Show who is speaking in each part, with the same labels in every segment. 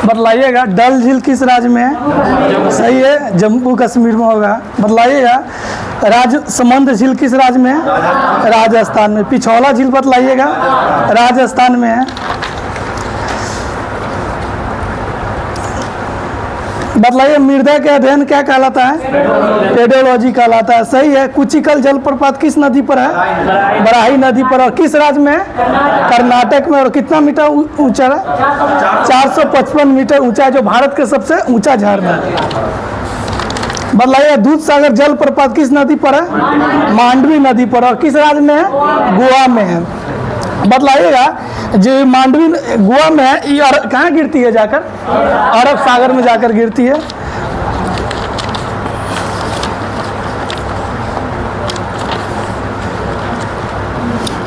Speaker 1: बतलाइएगा। डल झील किस राज्य में है? सही है, जम्मू कश्मीर में होगा। बतलाइएगा। राजसमंद झील किस राज्य में है? राजस्थान में। पिछौला झील बतलाइएगा, राजस्थान में है। बतलाइए मृदा के अध्ययन क्या कहलाता है? पेडोलॉजी कहलाता है। सही है। कुचिकल जलप्रपात किस नदी पर है? बराही नदी पर। और किस राज्य में है? कर्नाटक में। और कितना मीटर ऊंचा है? 455 मीटर ऊंचा है, जो भारत के सबसे ऊंचा झरना है। बतलाइए दूध सागर जलप्रपात किस नदी पर है? मांडवी नदी पर। और किस राज्य में है? गोवा में है। बतलाइएगा जो मांडवी गोवा में है, ये कहाँ गिरती है जाकर? अरब सागर में जाकर गिरती है।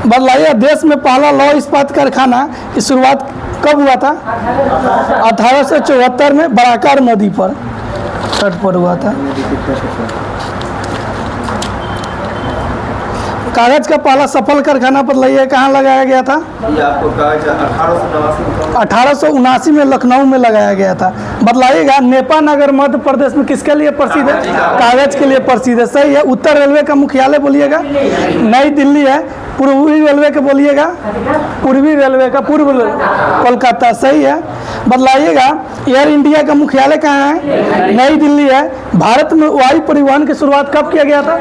Speaker 1: बतलाइए देश में पहला लौह इस्पात कारखाना की शुरुआत कब हुआ था? 1874 में बराकर नदी पर तट पर हुआ था। कागज का पहला सफल कारखाना बतलाइए कहाँ लगाया गया था?
Speaker 2: ये आपको कागज
Speaker 1: 1879 में लखनऊ में लगाया गया था। बतलाइएगा नेपा नगर मध्य प्रदेश में किसके लिए प्रसिद्ध है? कागज के लिए प्रसिद्ध है। सही है। उत्तर रेलवे का मुख्यालय बोलिएगा। नई दिल्ली है। पूर्वी रेलवे का बोलिएगा। पूर्वी रेलवे का पूर्व कोलकाता। सही है। बतलाइएगा एयर इंडिया का मुख्यालय कहाँ है? नई दिल्ली है। भारत में वायु परिवहन की शुरुआत कब किया गया था?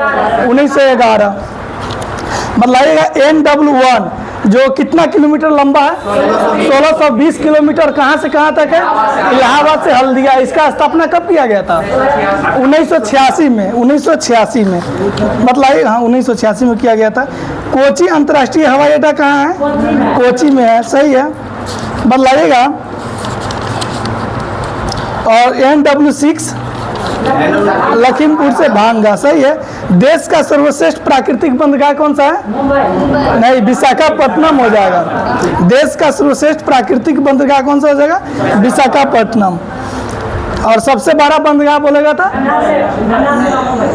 Speaker 1: 1911। बतलाइएगा NW1 जो कितना किलोमीटर लंबा है? 1620 किलोमीटर। कहाँ से कहाँ तक है? इलाहाबाद से हल्दिया। इसका स्थापना कब किया गया था? 1986 में। 1986 में। बतलाइएगा। हाँ, 1986 में किया गया था। कोची अंतर्राष्ट्रीय हवाई अड्डा कहाँ है? कोची में है। सही है। बतलाइएगा। और NW6 लखीमपुर से भांगा। सही है। देश का सर्वश्रेष्ठ प्राकृतिक बंदरगाह कौन सा है? नहीं, विशाखापट्टनम हो जाएगा। देश का सर्वश्रेष्ठ प्राकृतिक बंदरगाह कौन सा हो जाएगा? विशाखापट्टनम। और सबसे बड़ा बंदरगाह बोलेगा था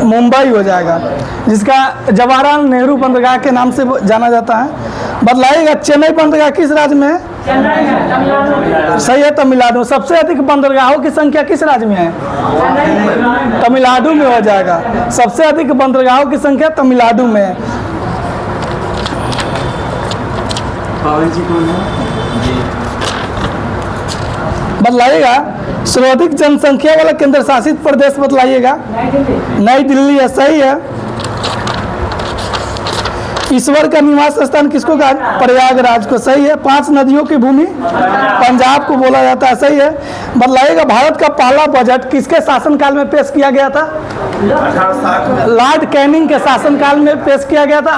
Speaker 1: मुंबई हो जाएगा, जिसका जवाहरलाल नेहरू बंदरगाह के नाम से जाना जाता है। बतलाइएगा चेन्नई बंदरगाह किस राज्य में है? सही है, तमिलनाडु। सबसे अधिक बंदरगाहों की संख्या किस राज्य में है? तमिलनाडु में हो जाएगा। सबसे अधिक बंदरगाहों की संख्या तमिलनाडु में है। बतलाइएगा सर्वाधिक जनसंख्या वाला केंद्र शासित प्रदेश बतलाइएगा। नई दिल्ली है। सही है। ईश्वर का निवास स्थान किसको कहा? प्रयागराज को। सही है। 5 नदियों की भूमि पंजाब को बोला जाता है। सही है। बतलाइएगा भारत का पहला बजट किसके शासनकाल में पेश किया गया था? लॉर्ड कैनिंग के शासनकाल में पेश किया गया था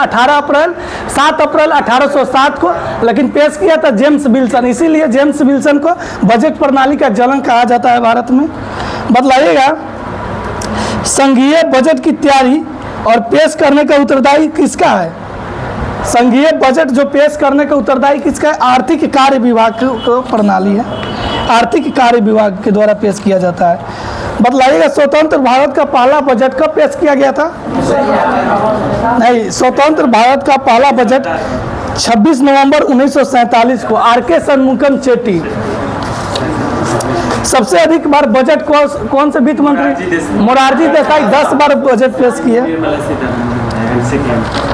Speaker 1: 7 अप्रैल 1807 को। लेकिन पेश किया था जेम्स विल्सन। इसीलिए जेम्स विल्सन को बजट प्रणाली का जनक कहा जाता है भारत में। बतलाइएगा संघीय बजट की तैयारी और पेश करने का उत्तरदायी किसका है? संघीय बजट जो पेश करने का उत्तरदायी किसका है? आर्थिक कार्य विभाग की प्रणाली है। आर्थिक कार्य विभाग के द्वारा पेश किया जाता है। बतलाइएगा स्वतंत्र भारत का पहला बजट कब पेश किया गया था? नहीं, स्वतंत्र भारत का पहला बजट 26 नवंबर 1947 को RK षणमुगम चेट्टी। सबसे अधिक बार बजट कौन से वित्त मंत्री? मोरारजी देसाई 10 बार बजट पेश किए।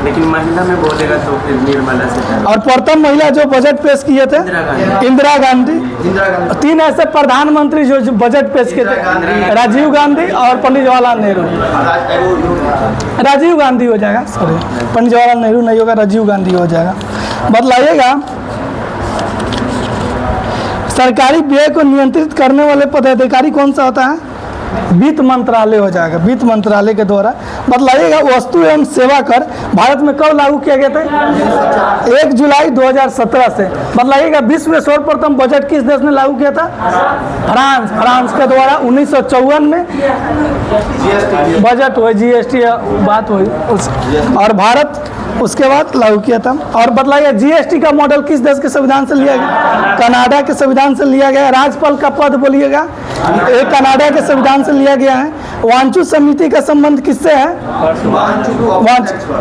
Speaker 2: लेकिन महिला में बोलेगा तो फिर निर्मला सीतारमण।
Speaker 1: और प्रथम महिला जो बजट पेश किए थे? इंदिरा गांधी। 3 ऐसे प्रधानमंत्री जो बजट पेश किए थे, राजीव गांधी और पंडित जवाहरलाल नेहरू। राजीव गांधी हो जाएगा। सॉरी, पंडित जवाहरलाल नेहरू नहीं होगा, राजीव गांधी हो जाएगा। बतलाइएगा सरकारी व्यय को नियंत्रित करने वाले पदाधिकारी कौन सा होता है? वित्त मंत्रालय हो जाएगा। वित्त मंत्रालय के द्वारा। बतलाइएगा वस्तु एवं सेवा कर भारत में कब लागू किया गया था? 1 जुलाई 2017 से। बतलाइएगा विश्व में सर्वप्रथम बजट किस देश ने लागू किया था? फ्रांस। फ्रांस के द्वारा 1954 में बजट हुई, GST बात हुई और भारत उसके बाद लागू किया था। और बतलाइए GST का मॉडल किस देश के संविधान से लिया गया? कनाडा के संविधान से लिया गया। राज्यपाल का पद बोलिएगा। ये कनाडा के संविधान से लिया गया है। वांचू समिति का संबंध किससे है?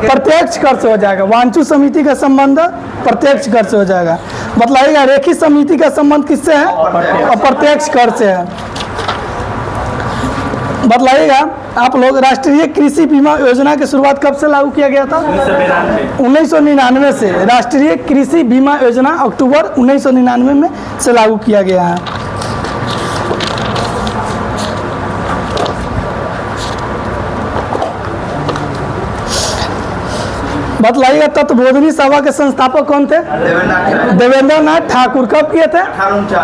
Speaker 1: प्रत्यक्ष कर से हो जाएगा। वांचू समिति का संबंध प्रत्यक्ष कर से हो जाएगा। बतलाइएगा रेखी समिति का संबंध किससे है? अप्रत्यक्ष कर से है। बतलाइएगा आप लोग राष्ट्रीय कृषि बीमा योजना की शुरुआत कब से लागू किया गया था? 1999 से। राष्ट्रीय कृषि बीमा योजना अक्टूबर 1999 में से लागू किया गया है। बतलाइएगा तत्वबोधिनी सभा के संस्थापक कौन थे? देवेंद्र नाथ ठाकुर। कब किए थे?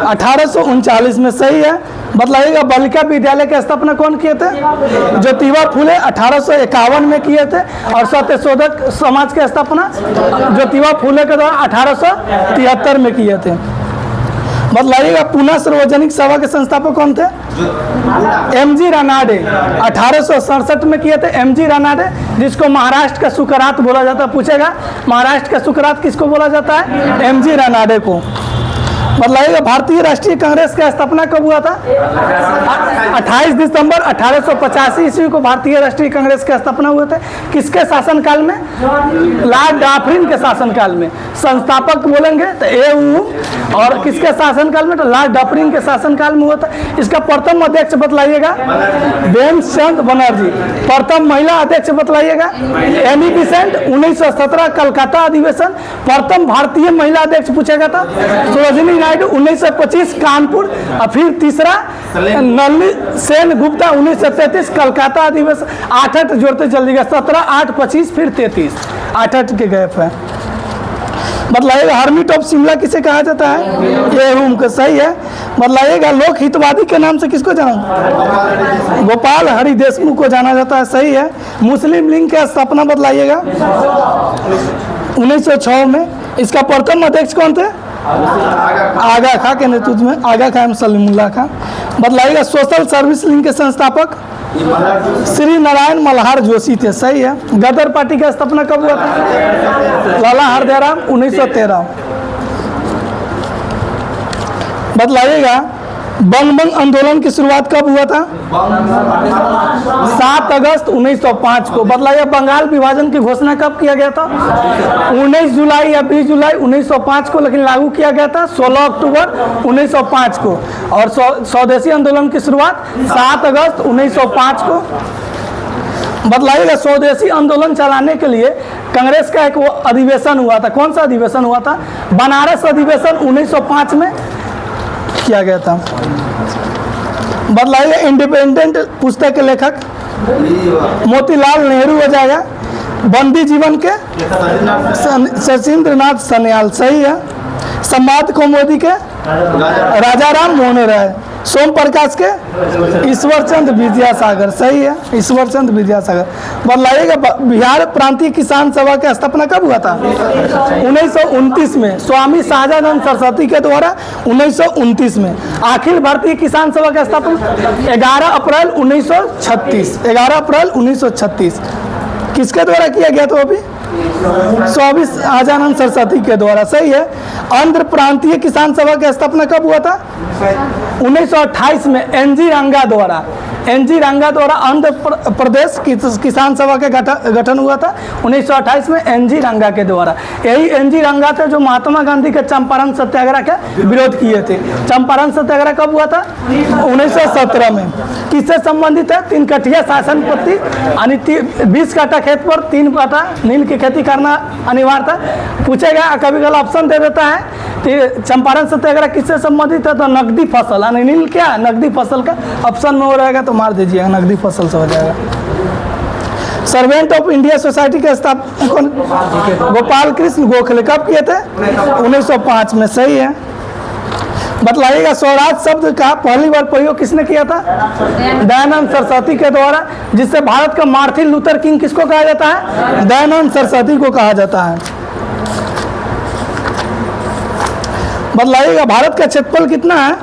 Speaker 1: 1839 में। सही है। बतलाइएगा बालिका विद्यालय की स्थापना कौन किए थे? ज्योतिबा फुले 1851 में किए थे। और सत्यशोधक समाज की स्थापना ज्योतिबा फुले के द्वारा 1873 में किए थे। बतलाइएगा पुनः सार्वजनिक सभा के संस्थापक कौन थे? एमजी रानाडे 1867 में किए थे। एमजी रानाडे, जिसको महाराष्ट्र का सुकरात बोला जाता है। पूछेगा महाराष्ट्र का सुकरात किसको बोला जाता है? एमजी रानाडे को। बतलाइएगा भारतीय राष्ट्रीय कांग्रेस का स्थापना कब हुआ था? 28 दिसंबर 1885 ईस्वी को भारतीय राष्ट्रीय कांग्रेस का स्थापना हुआ था। किसके शासनकाल में? लॉर्ड डाफरिन के शासनकाल में। संस्थापक बोलेंगे तो ए और किसके शासनकाल में? तो लॉर्ड डाफरिन के शासनकाल में हुआ था। इसका प्रथम अध्यक्ष बतलाइएगा बेंचचंद बनर्जी। प्रथम महिला अध्यक्ष बतलाइएगा एनी बिसेंट। 1917 कलकत्ता अधिवेशन। प्रथम भारतीय महिला अध्यक्ष पूछेगा था सरोजिनी नायडू 1925 कानपुर। और फिर तीसरा नलिनी सेन गुप्ता 1933 कलकत्ता अधिवेशन। 8 जोड़ते जल्दी गए 17 8 25 फिर 33 8 के गैप है। बतलाइएगा हर्मिट ऑफ शिमला किसे कहा जाता है? ये रूम का। सही है। बतलाइएगा लोक हितवादी के नाम से किसको जाना? गोपाल हरि देशमुख को जाना जाता है। सही है। मुस्लिम लीग की स्थापना बतलाइएगा 1906 में। इसका प्रथम अध्यक्ष कौन थे? आगा खां के नेतृत्व में आगा खां एवं सलीमुल्लाह खां। बतलाइएगा सोशल सर्विस लीग के संस्थापक श्री नारायण मल्हार जोशी थे। सही है। गदर पार्टी का स्थापना कब हुआ था? लाला हरदयाराम 1913। बतलाइएगा बंगभंग आंदोलन की शुरुआत कब हुआ था? 7 अगस्त 1905 को। बतलाइए बंगाल विभाजन की घोषणा कब किया गया था? 19 जुलाई या 20 जुलाई 1905 को, लेकिन लागू किया गया था 16 अक्टूबर 1905 को। और स्वदेशी आंदोलन की शुरुआत 7 अगस्त 1905 को। बतलाइएगा स्वदेशी आंदोलन चलाने के लिए कांग्रेस का एक अधिवेशन हुआ था। कौन सा अधिवेशन हुआ था? बनारस अधिवेशन 1905 में किया गया था। बतलाइए इंडिपेंडेंट पुस्तक के लेखक मोतीलाल नेहरू हो जाएगा। बंदी जीवन के सचिंद्रनाथ सन्याल। सही है। संवाद कौमुदी के राजाराम मोहन राय। सोम प्रकाश के ईश्वरचंद विद्यासागर। सही है। ईश्वरचंद विद्यासागर। बतलाइएगा बिहार प्रांतीय किसान सभा की स्थापना कब हुआ था? 1929 में। स्वामी शाहजानंद सरस्वती के द्वारा 1929 में। अखिल भारतीय किसान सभा का स्थापना 11 अप्रैल 1936। 11 अप्रैल 1936 किसके द्वारा किया गया था? अभी स्वामी शाहजानंद सरस्वती के द्वारा। सही है। आंध्र प्रांतीय किसान सभा की स्थापना कब हुआ था? 1928 में एनजी रंगा द्वारा। एनजी रंगा द्वारा आंध्र प्रदेश किसान सभा का गठन हुआ था 1928 में एनजी रंगा के द्वारा। यही एनजी रंगा थे जो महात्मा गांधी के चंपारण सत्याग्रह का विरोध किए थे। चंपारण सत्याग्रह कब हुआ था? 1917 में। किससे संबंधित है? 3 कठिया शासन पत्ती यानी 20 काठा खेत पर 3 काठा नील की खेती करना अनिवार्य था। पूछेगा कभी कभी ऑप्शन दे देता है। चंपारण सत्याग्रह किससे संबंधित है? तो नकदी फसल यानी नील क्या? नकदी फसल का ऑप्शन में हो रहेगा तो मार दीजिएगा, नकदी फसल से हो जाएगा। सर्वेंट ऑफ इंडिया सोसाइटी के स्थापना कौन? गोपाल कृष्ण गोखले। कब किए थे? 1905 में। सही है। बतलाइएगा स्वराज शब्द का पहली बार प्रयोग किसने किया था? दयानंद सरस्वती के द्वारा, जिससे भारत का मार्टिन लूथर किंग किसको कहा जाता है? दयानंद सरस्वती को कहा जाता है। बतलाइएगा भारत का क्षेत्रफल कितना है?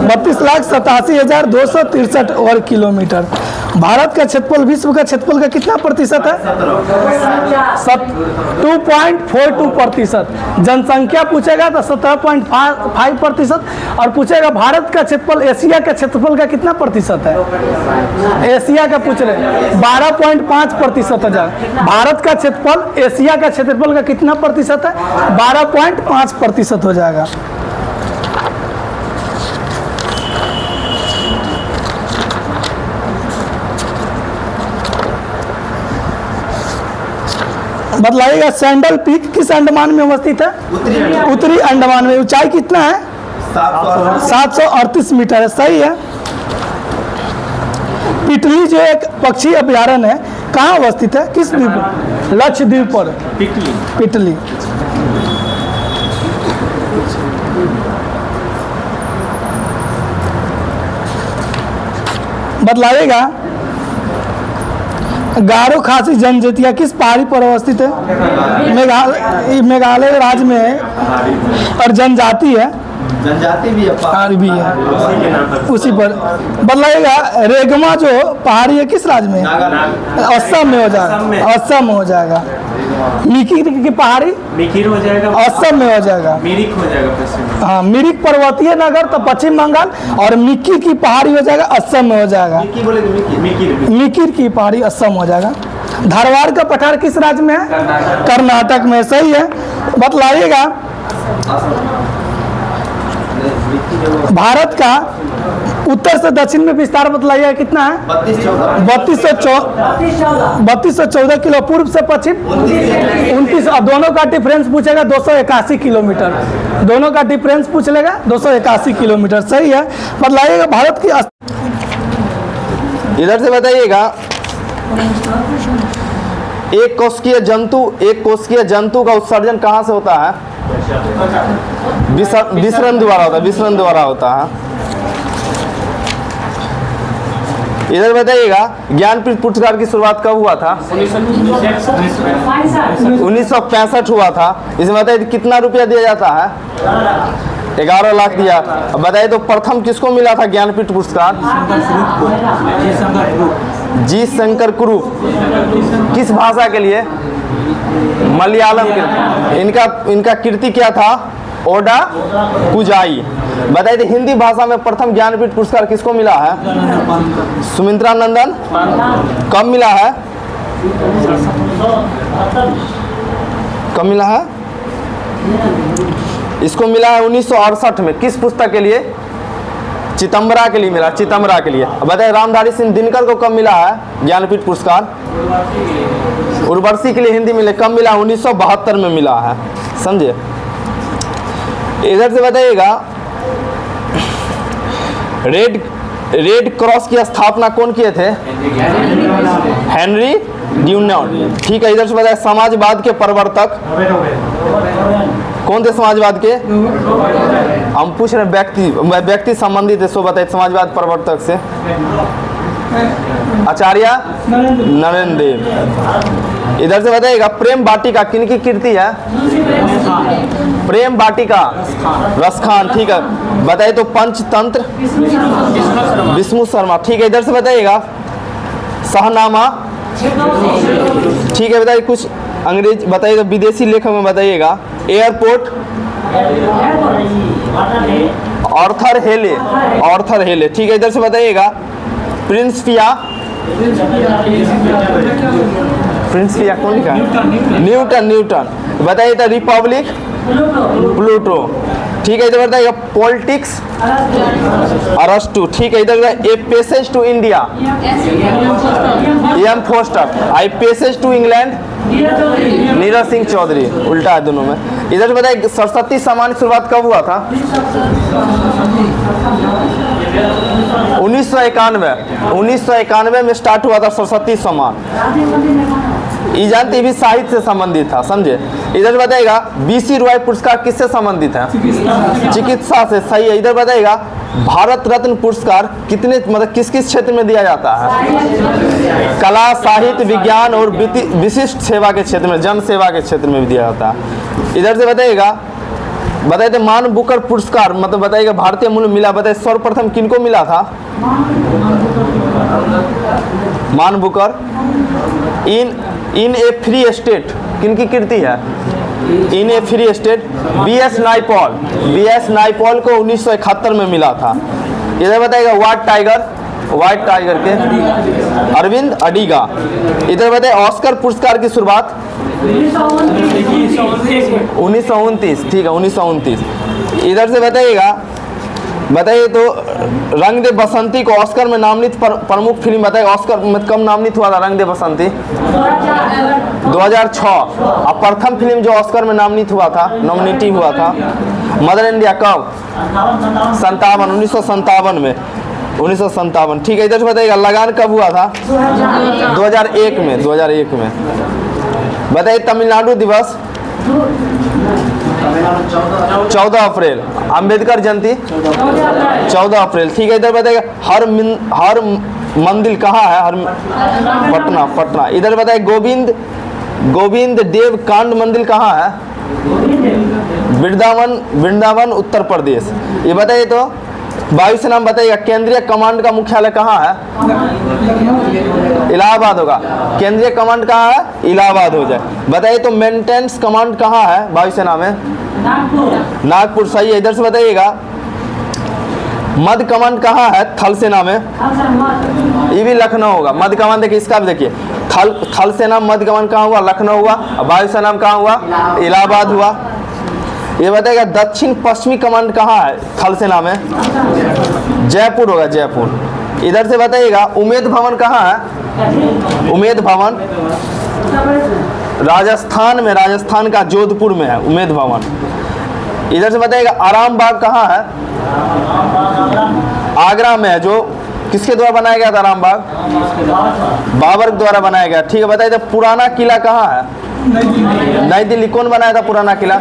Speaker 1: 32,87,263 वर्ग किलोमीटर। भारत का क्षेत्रफल विश्व का क्षेत्रफल का कितना प्रतिशत है? 2.42%। जनसंख्या पूछेगा तो 17.5%। और पूछेगा भारत का क्षेत्रफल एशिया का क्षेत्रफल का कितना प्रतिशत है? एशिया का पूछ रहे 12.5% हो जाएगा। भारत का क्षेत्रफल एशिया का क्षेत्रफल का कितना प्रतिशत है? 12.5% हो जाएगा। बतलाइएगा सैंडल पीक किस अंडमान में अवस्थित है? उत्तरी अंडमान में। ऊंचाई कितना है? 738 मीटर है। सही है। पिटली जो एक पक्षी अभ्यारण्य है कहाँ अवस्थित है? किस द्वीप पर? लक्षद्वीप पर। पिटली। बतलाइएगा गारो खासी जनजातियाँ किस पहाड़ी पर अवस्थित है? मेघालय राज्य में है और जनजाति है,
Speaker 3: जनजाति भी है,
Speaker 1: पहाड़ी भी है,
Speaker 2: उसी के नाम पर
Speaker 1: उसी पर। बतलाइएगा रेगमा जो पहाड़ी है किस राज्य में? असम में हो जाएगा। असम में हो जाएगा। मिकिर की पहाड़ी
Speaker 2: मिकिर हो जाएगा,
Speaker 1: असम में हो जाएगा।
Speaker 2: मिरिक हो जाएगा पश्चिम।
Speaker 1: हाँ, मिरिक पर्वतीय नगर तो पश्चिम बंगाल, और मिक्की की पहाड़ी हो जाएगा असम में हो जाएगा।
Speaker 3: मिकी बोले तो मिकी।
Speaker 2: मिकिर
Speaker 1: मिकिर की पहाड़ी असम हो जाएगा। धारवाड़ का पठार किस राज्य में है? कर्नाटक में। सही है। बतलाइएगा भारत का उत्तर से दक्षिण में विस्तार बतलाइएगा कितना है? 3214 किलो। पूर्व से पश्चिम 29। और दोनों का डिफरेंस पूछेगा 281 किलोमीटर। दोनों का डिफरेंस पूछ लेगा 281 किलोमीटर। सही है। बतलाइएगा भारत की
Speaker 4: इधर से बताइएगा एक कोशिकीय जंतु का उत्सर्जन कहाँ से होता है? विसरण द्वारा होता है। विसरण द्वारा होता है। इधर बताइएगा ज्ञानपीठ पुरस्कार की शुरुआत कब हुआ था? 1965 हुआ था। इसमें बताइए कितना रुपया दिया जाता है? 11 लाख दिया। अब बताइए तो प्रथम किसको मिला था ज्ञानपीठ पुरस्कार? जी शंकर कुरूप। किस भाषा के लिए? मलयालम के। इनका कृति क्या था? ओडा कुजाई। बताइए हिंदी भाषा में प्रथम ज्ञानपीठ पुरस्कार किसको मिला है? सुमित्रा नंदन। कब मिला है? कब मिला है? इसको मिला है 1968 में। किस पुस्तक के लिए? चितंबरा के लिए मिला। चितंबरा के लिए। अब बताइए रामधारी सिंह दिनकर को कब मिला है ज्ञानपीठ पुरस्कार? उर्वशी के लिए हिंदी मिले। कब मिला? 1972 में मिला है। समझे। इधर से बताइएगा रेड क्रॉस की स्थापना कौन किए थे? हेनरी ड्यूनान्ट। ठीक है। इधर से बताइए समाजवाद के प्रवर्तक कौन थे? समाजवाद के हम पूछ रहे व्यक्ति संबंधित है, सो बताइए समाजवाद प्रवर्तक से आचार्य नरेंद्र देव। इधर से बताइएगा प्रेम वाटिका किनकी कृति है? प्रेम वाटिका रसखान। ठीक है। बताइए तो पंचतंत्र विष्णु शर्मा। ठीक है। इधर से बताइएगा शाहनामा। ठीक है। बताइए कुछ अंग्रेज बताइएगा विदेशी लेखक में बताइएगा। एयरपोर्ट आर्थर हेले। ठीक है। इधर से बताइएगा प्रिंसिपिया कौन लिखा? न्यूटन। बताइए तो रिपब्लिक प्लूटो। ठीक है। इधर बताइएगा पॉलिटिक्स अरस्टू। ठीक है। इधर a passage to India M Forster. I passage to England Neeraj Singh Chaudhary. उल्टा है दोनों में। इधर बताइए सरस्वती सम्मान की शुरुआत कब हुआ था? 1991 में स्टार्ट हुआ था सरस्वती सम्मान। ये जानते भी साहित्य से संबंधित था। समझे। इधर बताइएगा बीसी रॉय पुरस्कार किससे संबंधित है? चिकित्सा से। सही है। इधर बताइएगा भारत रत्न पुरस्कार कितने मतलब किस किस क्षेत्र में दिया जाता है? कला, साहित्य, विज्ञान और विशिष्ट सेवा के क्षेत्र में, जन सेवा के क्षेत्र में भी दिया जाता है। इधर से बताइएगा बताइए तो मान बुकर पुरस्कार मतलब बताइएगा भारतीय मूल मिला, बताइए सर्वप्रथम किनको मिला था? मान बुकर इन ए फ्री स्टेट किनकी कृति है? इन ए फ्री स्टेट बीएस नाइपॉल को 1971 में मिला था। इधर बताइएगा व्हाइट टाइगर के अरविंद अडिगा। इधर बताइए ऑस्कर पुरस्कार की शुरुआत 1929, ठीक है 1929। इधर से बताइए तो रंग दे बसंती को ऑस्कर में नामित प्रमुख फिल्म बताइए, ऑस्कर में कब नामित हुआ था रंग दे बसंती? 2006। अब प्रथम फिल्म जो ऑस्कर में नामित हुआ था, नॉमिनेटी हुआ था मदर इंडिया कब? 1957 में, 1957। ठीक है, इधर से बताइएगा लगान कब हुआ था? 2001 में। बताइए तमिलनाडु दिवस 14 अप्रैल। अंबेडकर जयंती 14 अप्रैल। ठीक है, इधर बताइएगा हर मंदिर कहाँ है? पटना। इधर बताइए गोविंद देव कांड मंदिर कहाँ है? वृंदावन उत्तर प्रदेश। ये बताइए तो वायुसेना में बताइएगा केंद्रीय कमांड का मुख्यालय कहाँ है? इलाहाबाद होगा। केंद्रीय कमांड कहाँ है? इलाहाबाद हो जाए। बताइए तो मेंटेनेंस कमांड कहाँ है वायुसेना में? नागपुर। सही है। इधर से बताइएगा मध्य कमांड कहाँ है थल सेना में? ये भी लखनऊ होगा। मध्य कमांड देखिए, इसका भी देखिए थल सेना मध्य कमांड कहाँ हुआ? लखनऊ हुआ। वायुसेना में कहाँ हुआ? इलाहाबाद हुआ। ये बताइएगा दक्षिण पश्चिमी कमांड कहाँ है थल सेना में? जयपुर होगा, जयपुर। इधर से बताइएगा उमेद भवन कहाँ है? उमेद भवन राजस्थान का जोधपुर में है उमेद भवन। इधर से बताइएगा आराम बाग कहाँ है? आगरा में है। जो किसके द्वारा बनाया गया था आराम बाग? बाबर के द्वारा बनाया गया। ठीक है, बताइए तो पुराना किला कहाँ है? नई दिल्ली। कौन बनाया था पुराना किला?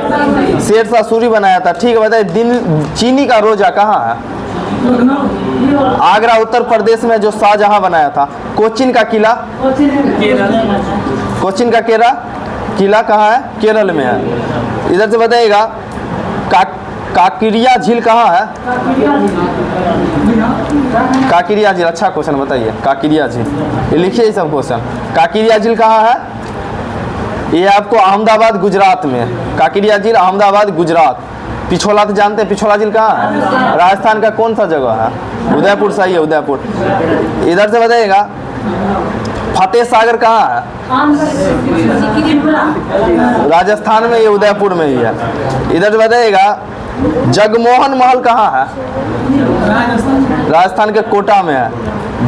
Speaker 4: शेरशाह सूरी बनाया था। ठीक है, बताइए चीनी का रोजा कहाँ है? आगरा उत्तर प्रदेश में जो शाहजहां बनाया था। कोचिन का किला किला कहाँ है? केरल में है। इधर से बताइएगा काकरिया झील कहाँ है? काकरिया झील, अच्छा क्वेश्चन बताइए। काकरिया झील ये लिखिए सब क्वेश्चन। काकरिया झील कहाँ है? ये आपको अहमदाबाद गुजरात में। काकरिया झील अहमदाबाद गुजरात। पिछोला तो जानते हैं, पिछोला झील कहाँ है? राजस्थान का कौन सा जगह है? उदयपुर। सही है, उदयपुर। इधर से बताइएगा फतेह सागर कहाँ है? राजस्थान में, ये उदयपुर में ही है। इधर से बताइएगा जगमोहन महल कहाँ है? राजस्थान के कोटा में है।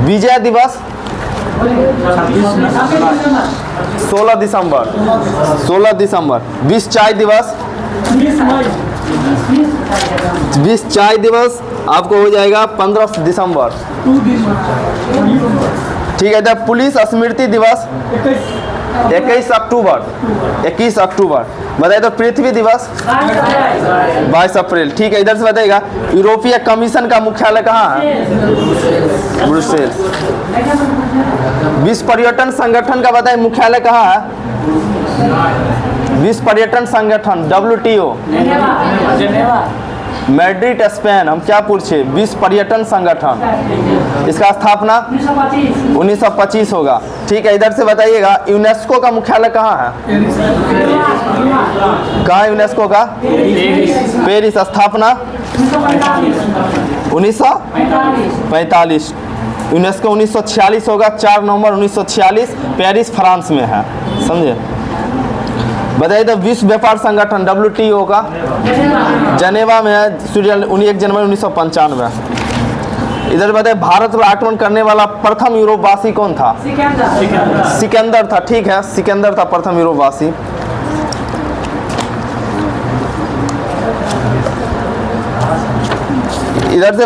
Speaker 4: विजय दिवस 16 दिसंबर। विश्व चाय दिवस 20 चाय दिवस आपको हो जाएगा 15 दिसंबर। ठीक है, इधर पुलिस स्मृति दिवस 21 अक्टूबर। बताइए तो पृथ्वी दिवस 22 अप्रैल। ठीक है, इधर से बताइएगा यूरोपीय कमीशन का मुख्यालय कहाँ है? ब्रुसेल्स। विश्व पर्यटन संगठन का बताइए मुख्यालय कहाँ है? विश्व पर्यटन संगठन WTO मैड्रिड स्पेन। हम क्या पूछे? विश्व पर्यटन संगठन। इसका स्थापना 1925 होगा। ठीक है, इधर से बताइएगा यूनेस्को का मुख्यालय कहाँ है? कहाँ है यूनेस्को का? पेरिस। स्थापना 1945। यूनेस्को 1946 होगा। 4 नवंबर 1946 पेरिस फ्रांस में है। समझे? बताइए तो विश्व व्यापार संगठन WTO का जनेवा में है। 1 जनवरी 1995। इधर बताइए भारत पर आक्रमण करने वाला प्रथम यूरोपवासी कौन था? सिकंदर था। ठीक है, सिकंदर था प्रथम यूरोपवासी। इधर से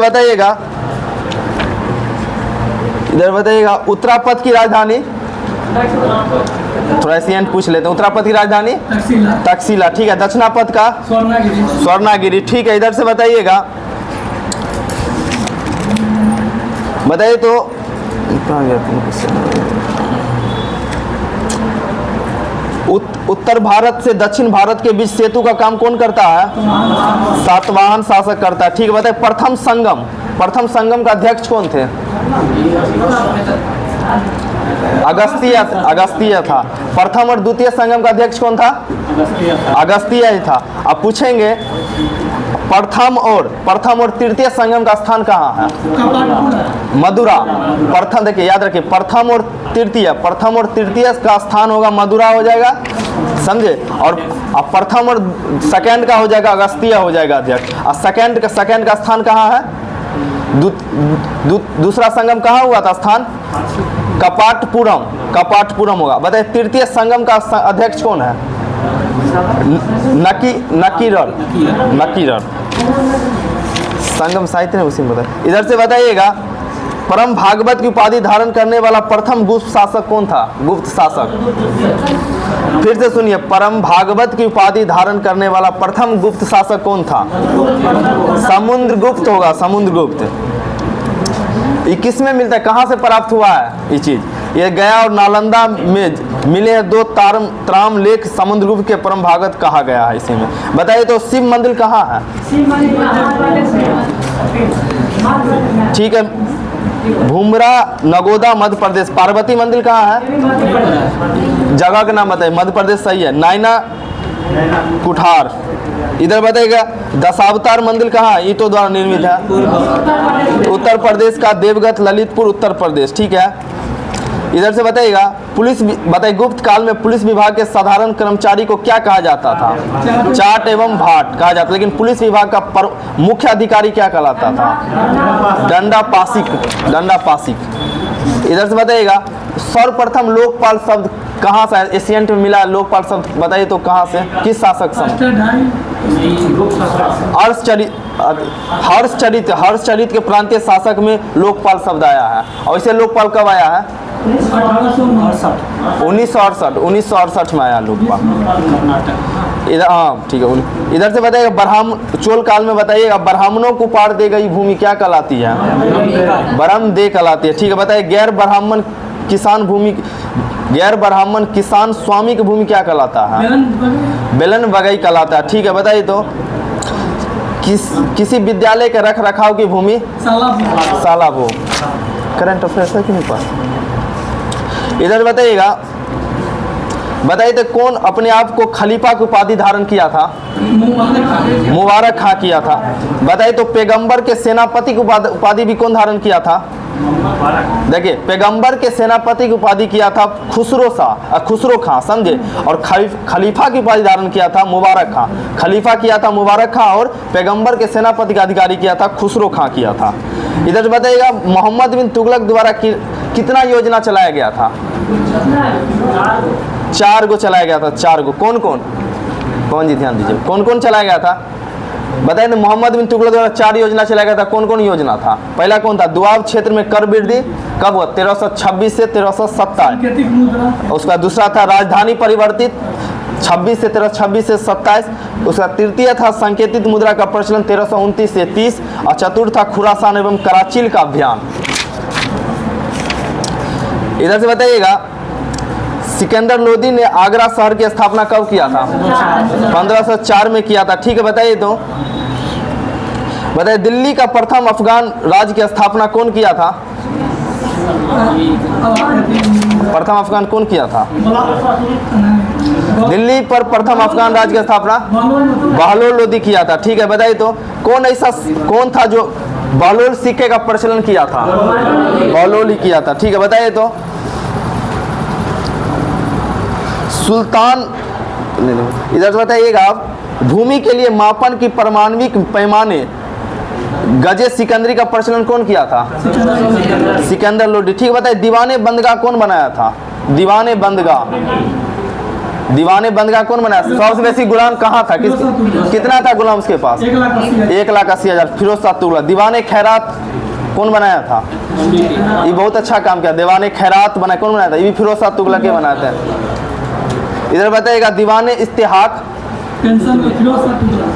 Speaker 4: बताइएगा उत्तरापद की राजधानी, थोड़ा सी पूछ लेते हैं। उत्तरापद की राजधानी तक्षशिला। ठीक है, दक्षिणापद का स्वर्णागिरी। ठीक है, इधर से बताइए तो उत्तर भारत से दक्षिण भारत के बीच सेतु का काम कौन करता है? सातवाहन शासक करता है। ठीक है, बताइए प्रथम संगम का अध्यक्ष कौन थे? अगस्त्य था। प्रथम और द्वितीय संगम का अध्यक्ष कौन था? अगस्त्य ही था। अब पूछेंगे प्रथम और तृतीय संगम का स्थान कहाँ है? मदुरा। प्रथम, देखिए याद रखिए, प्रथम और तृतीय का स्थान होगा मदुरा हो जाएगा, समझे। और प्रथम और सेकंड का हो जाएगा अगस्त्य हो जाएगा अध्यक्ष। और सेकंड का स्थान कहाँ है? दूसरा संगम कहाँ हुआ था स्थान? कपाटपुरम होगा। बताइए तृतीय संगम का अध्यक्ष कौन है? नकीरर। संगम साहित्य है उसी में बताइए। इधर से बताइएगा परम भागवत की उपाधि धारण करने वाला प्रथम गुप्त शासक कौन था? गुप्त शासक। फिर से सुनिए, परम भागवत की उपाधि धारण करने वाला प्रथम गुप्त शासक कौन था? समुद्रगुप्त होगा, समुद्रगुप्त। ये किस में मिलता है, कहाँ से प्राप्त हुआ है ये चीज? ये गया और नालंदा में मिले हैं दो त्राम लेख समुद्रगुप्त के परम भागवत कहा गया है इसी में। बताइए तो शिव मंदिर कहाँ है? ठीक है, भूमरा नगोदा मध्य प्रदेश। पार्वती मंदिर कहाँ है? जगह का नाम बताइए, मध्य प्रदेश सही है। नायना कुठार। इधर बताइएगा दशावतार मंदिर कहाँ है? ईंटों द्वारा निर्मित है, उत्तर प्रदेश का देवगत ललितपुर उत्तर प्रदेश। ठीक है, इधर से बताइएगा बताइए गुप्त काल में पुलिस विभाग के साधारण कर्मचारी को क्या कहा जाता था? चाट एवं भाट कहा जाता, लेकिन पुलिस विभाग का मुख्य अधिकारी क्या कहलाता था? दंडापासिक। इधर से बताइएगा सर्वप्रथम लोकपाल शब्द कहाँ से एशियंट में मिला? लोकपाल शब्द बताइए तो कहाँ से, किस शासक समय? हर्षचरित के प्रांतीय शासक में लोकपाल शब्द आया है। और इसे लोकपाल कब आया है? 1968 में आया लोकपाल। इधर हाँ ठीक है। इधर से बताइएगा चोल काल में बताइएगा ब्राह्मणों को पार दी गई भूमि क्या कहलाती है? ब्रह्मदेह कहलाती है। ठीक है, बताइए गैर ब्राह्मण किसान स्वामी की भूमि क्या कहलाता है? बेलन बगई कहलाता है। ठीक है, बताइए तो किसी विद्यालय के रख रखाव की भूमि? साला भू। करंट अफेयर्स है कि नहीं पास? इधर बताइए तो कौन अपने आप को खलीफा की उपाधि धारण किया था? मुबारक खां किया था। बताइए तो पैगंबर के सेनापति की उपाधि भी कौन धारण किया था? देखिए पैगंबर के सेनापति की उपाधि किया था खुसरो खां, समझे। और खलीफा की उपाधि धारण किया था मुबारक खां। खलीफा किया था मुबारक खां और पैगंबर के सेनापति का अधिकारी किया था खुसरो खां किया था। इधर बताइएगा मोहम्मद बिन तुगलक द्वारा कितना योजना चलाया गया था? 4 गो चलाया गया था। 4 गो। कौन कौन जी ध्यान दीजिए, कौन कौन चलाया गया था? बताइए ना, मोहम्मद बिन तुगलक द्वारा 4 योजना चलाया गया था। कौन कौन योजना था? पहला कौन था? दुआब क्षेत्र में कर वृद्धि कब हुआ? 1326 से 1327। उसका दूसरा था राजधानी परिवर्तित 26 से 27। उसका तृतीय था संकेतित मुद्रा का प्रचलन 1329 से 30। और चतुर्थ था खुरासान एवं कराचील का अभियान। इधर से बताइएगा सिकंदर लोदी ने आगरा शहर की स्थापना कब किया था? 1504 में किया था। ठीक है, बताइए तो दिल्ली का प्रथम अफगान राज्य की स्थापना कौन किया था? प्रथम अफगान कौन किया था? दिल्ली पर प्रथम अफगान राज्य की स्थापना बहलोल लोदी किया था। ठीक है, बताइए तो कौन था जो बहलोल सिक्के का प्रचलन किया था? बहलोल ही किया था। ठीक है, बताइए तो सुल्तान। इधर बताइएगा भूमि के लिए मापन की परमाणविक पैमाने गजे सिकंदरी का प्रचलन कौन किया था? सिकंदर लोदी। ठीक है, बताइए दीवाने बंदगाह कौन बनाया था? दीवाने बंदगाह कौन बनाया? सबसे बेसी गुलाम कहाँ था? कितना था गुलाम उसके पास? 1,80,000। फिरोज शाह तुगलक। दीवाने खैरात कौन बनाया था? ये बहुत अच्छा काम किया। दीवाने खैरात बनाया कौन बनाया था? ये भी फिरोज शाह तुगलक के बनाते हैं। इधर बताइएगा दीवाने इस्तेहाक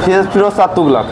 Speaker 4: फिरोज शाह तुगलक।